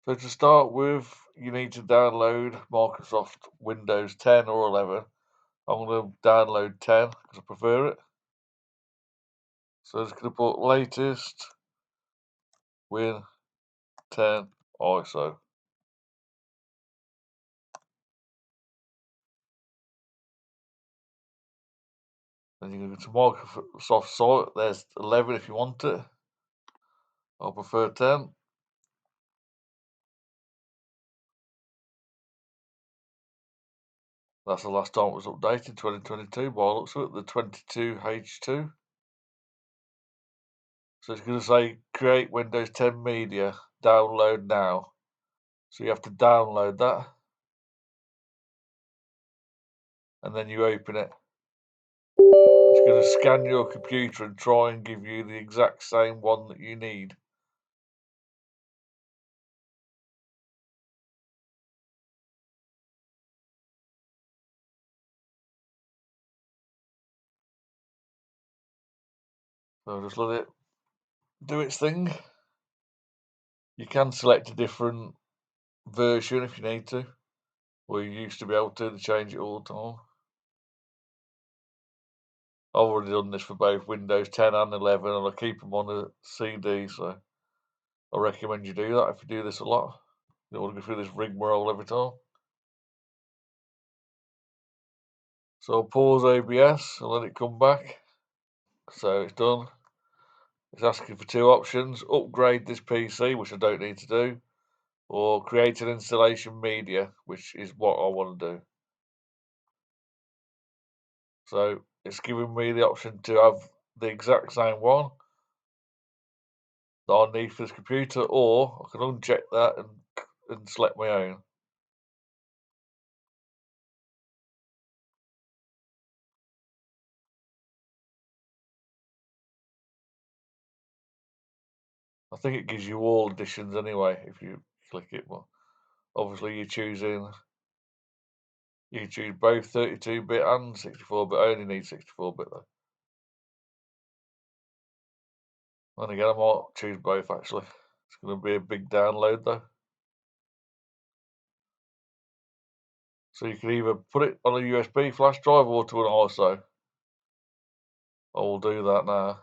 So to start with, you need to download Microsoft Windows 10 or 11. I'm going to download 10 because I prefer it. So I'm just going to put latest Win 10 ISO. Then you go to Microsoft site. There's 11 if you want it. I prefer 10. That's the last time it was updated, 2022, by the looks of it, the 22H2. So it's going to say create Windows 10 media, download now. So you have to download that and then you open it. It's going to scan your computer and try and give you the exact same one that you need. So just let it do its thing. You can select a different version if you need to, or you used to be able to change it all the time. I've already done this for both Windows 10 and 11, and I keep them on a CD, so I recommend you do that if you do this a lot. You don't want to go through this rigmarole every time. So I'll pause OBS and let it come back. So it's done. It's asking for two options: upgrade this PC, which I don't need to do, or create an installation media, which is what I want to do. So it's giving me the option to have the exact same one that I need for this computer, or I can uncheck that and select my own. I think it gives you all editions anyway if you click it, but obviously you can choose both 32-bit and 64-bit. I only need 64-bit though. And again, I might choose both actually. It's going to be a big download though. So you can either put it on a USB flash drive or to an ISO. I will do that now.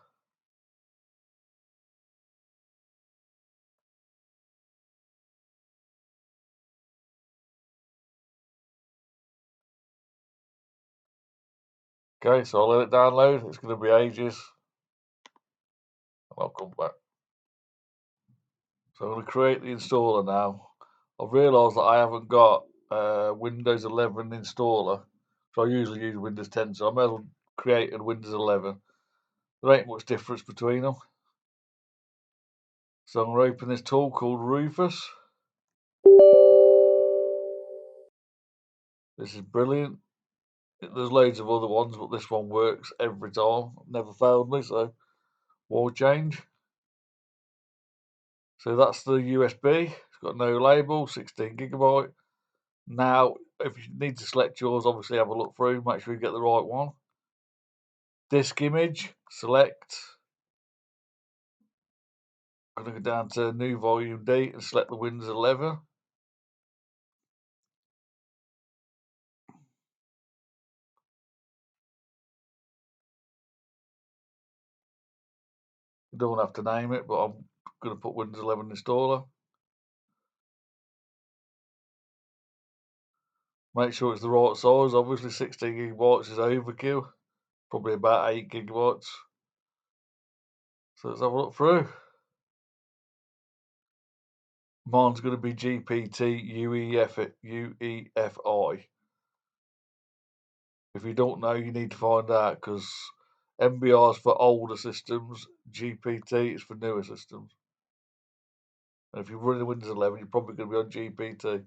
Okay, so I'll let it download. It's going to be ages. And I'll come back. So I'm going to create the installer now. I've realised that I haven't got Windows 11 installer. So I usually use Windows 10, so I may as well create a Windows 11. There ain't much difference between them. So I'm going to open this tool called Rufus. This is brilliant. There's loads of other ones, but this one works every time. Never failed me, so why change? So that's the USB. It's got no label, 16GB. Now, if you need to select yours, obviously have a look through, make sure you get the right one. Disk image, select. I'm going to go down to new volume D and select the Windows 11. You don't have to name it, but I'm going to put Windows 11 installer. Make sure it's the right size. Obviously, 16GB is overkill, probably about 8GB. So let's have a look through. Mine's going to be GPT UEFI. If you don't know, you need to find out because MBR is for older systems, GPT is for newer systems. And if you're running Windows 11, you're probably going to be on GPT.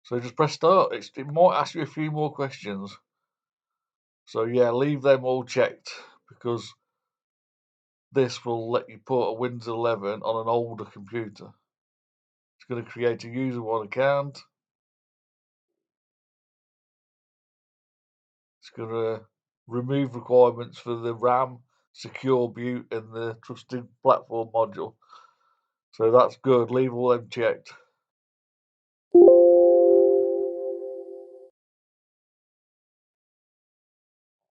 So just press start. It might ask you a few more questions. So yeah, leave them all checked because this will let you put a Windows 11 on an older computer. It's going to create a user one account. It's going to remove requirements for the RAM, secure boot, and the trusted platform module. So that's good. Leave all them checked.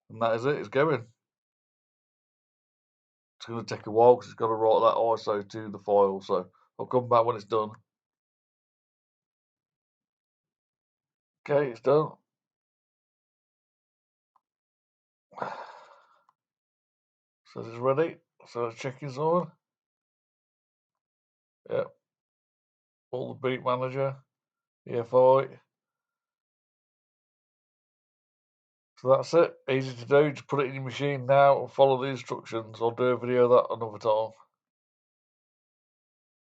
And that is it. It's going. It's going to take a while because it's got to write that ISO to the file. So I'll come back when it's done. Okay, it's done. Says it's ready. So it's checking on. Yep. All the boot manager. EFI. So that's it. Easy to do. Just put it in your machine now and follow the instructions. I'll do a video of that another time.